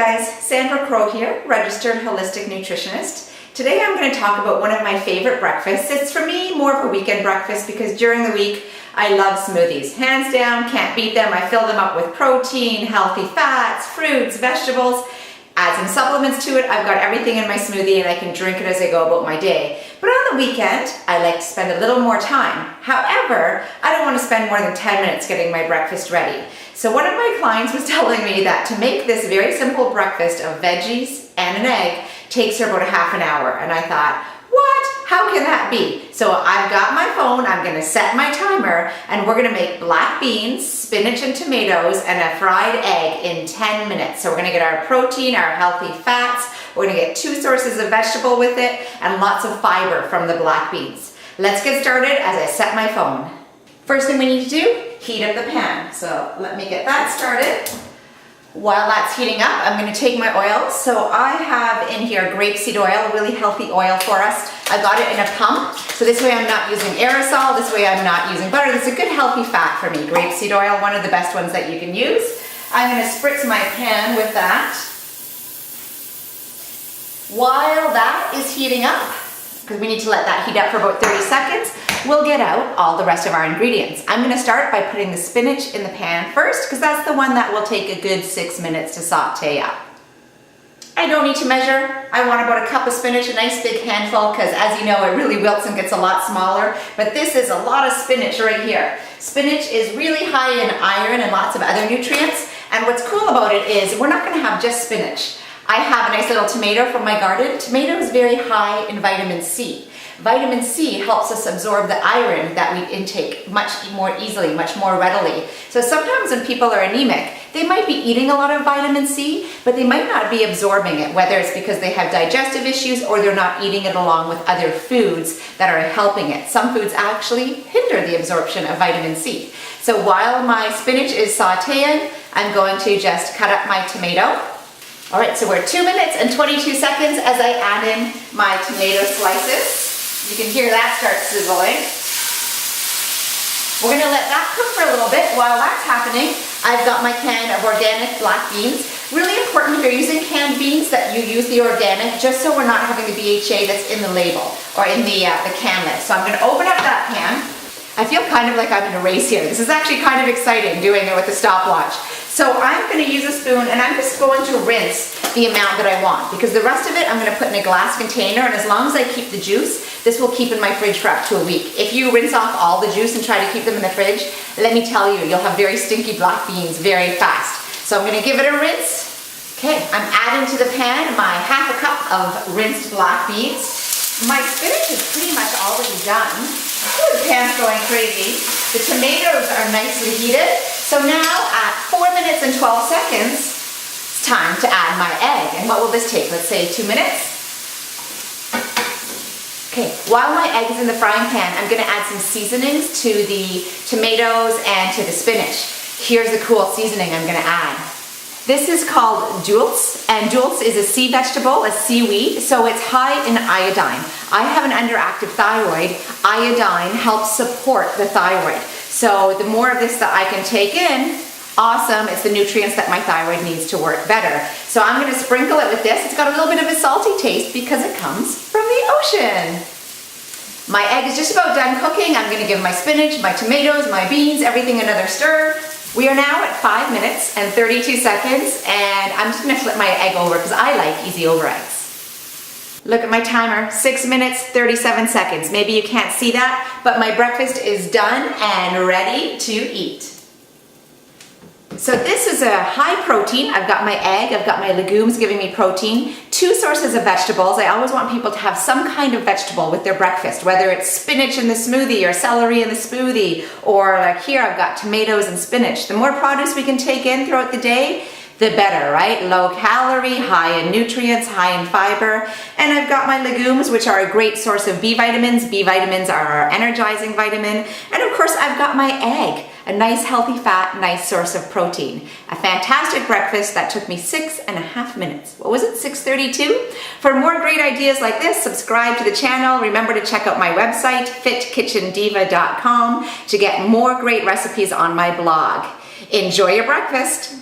guys, Sandra Crow here, registered holistic nutritionist. Today I'm going to talk about one of my favorite breakfasts. It's for me more of a weekend breakfast because during the week I love smoothies. Hands down, can't beat them. I fill them up with protein, healthy fats, fruits, vegetables. Add some supplements to it. I've got everything in my smoothie and I can drink it as I go about my day. But on the weekend, I like to spend a little more time. However, I don't want to spend more than 10 minutes getting my breakfast ready. So one of my clients was telling me that to make this very simple breakfast of veggies and an egg takes her about a half an hour. And I thought, what? How can that be? So I've got my phone, I'm gonna set my timer, and we're gonna make black beans, spinach and tomatoes, and a fried egg in 10 minutes. So we're gonna get our protein, our healthy fats, we're gonna get 2 sources of vegetable with it, and lots of fiber from the black beans. Let's get started as I set my phone. First thing we need to do, heat up the pan. So let me get that started. While that's heating up, I'm going to take my oil. So I have in here grapeseed oil, really healthy oil for us. I got it in a pump, so this way I'm not using aerosol, this way I'm not using butter. This is a good healthy fat for me. Grapeseed oil, one of the best ones that you can use. I'm going to spritz my pan with that. While that is heating up, because we need to let that heat up for about 30 seconds, we'll get out all the rest of our ingredients. I'm gonna start by putting the spinach in the pan first, because that's the one that will take a good 6 minutes to saute up. I don't need to measure. I want about a cup of spinach, a nice big handful, because as you know, it really wilts and gets a lot smaller, but this is a lot of spinach right here. Spinach is really high in iron and lots of other nutrients, and what's cool about it is we're not gonna have just spinach. I have a nice little tomato from my garden. Tomato is very high in vitamin C. Vitamin C helps us absorb the iron that we intake much more easily, much more readily. So sometimes when people are anemic, they might be eating a lot of vitamin C, but they might not be absorbing it, whether it's because they have digestive issues or they're not eating it along with other foods that are helping it. Some foods actually hinder the absorption of vitamin C. So while my spinach is sauteing, I'm going to just cut up my tomato. All right, so we're 2 minutes and 22 seconds as I add in my tomato slices. You can hear that start sizzling. We're gonna let that cook for a little bit. While that's happening, I've got my can of organic black beans. Really important if you're using canned beans that you use the organic, just so we're not having the BHA that's in the label or in the can lid. So I'm gonna open up that pan. I feel kind of like I'm in a race here. This is actually kind of exciting doing it with a stopwatch. So I'm going to use a spoon and I'm just going to rinse the amount that I want, because the rest of it I'm going to put in a glass container, and as long as I keep the juice, this will keep in my fridge for up to a week. If you rinse off all the juice and try to keep them in the fridge, let me tell you, you'll have very stinky black beans very fast. So I'm going to give it a rinse. Okay, I'm adding to the pan my half a cup of rinsed black beans. My spinach is pretty much already done. Ooh, the pan's going crazy. The tomatoes are nicely heated. So now at 4 minutes and 12 seconds, it's time to add my egg. And what will this take? Let's say 2 minutes. Okay, while my egg is in the frying pan, I'm gonna add some seasonings to the tomatoes and to the spinach. Here's the cool seasoning I'm gonna add. This is called dulse, and dulse is a sea vegetable, a seaweed, so it's high in iodine. I have an underactive thyroid. Iodine helps support the thyroid. So the more of this that I can take in, awesome, it's the nutrients that my thyroid needs to work better. So I'm gonna sprinkle it with this. It's got a little bit of a salty taste because it comes from the ocean. My egg is just about done cooking. I'm gonna give my spinach, my tomatoes, my beans, everything another stir. We are now at 5 minutes and 32 seconds, and I'm just gonna flip my egg over because I like easy over eggs. Look at my timer, 6 minutes, 37 seconds. Maybe you can't see that, but my breakfast is done and ready to eat. So this is a high protein. I've got my egg, I've got my legumes giving me protein, 2 sources of vegetables. I always want people to have some kind of vegetable with their breakfast, whether it's spinach in the smoothie or celery in the smoothie, or like here I've got tomatoes and spinach. The more produce we can take in throughout the day, the better, right? Low calorie, high in nutrients, high in fiber. And I've got my legumes, which are a great source of B vitamins. B vitamins are our energizing vitamin. And of course, I've got my egg, a nice healthy fat, nice source of protein. A fantastic breakfast that took me 6.5 minutes. What was it, 6:32? For more great ideas like this, subscribe to the channel. Remember to check out my website, fitkitchendiva.com, to get more great recipes on my blog. Enjoy your breakfast.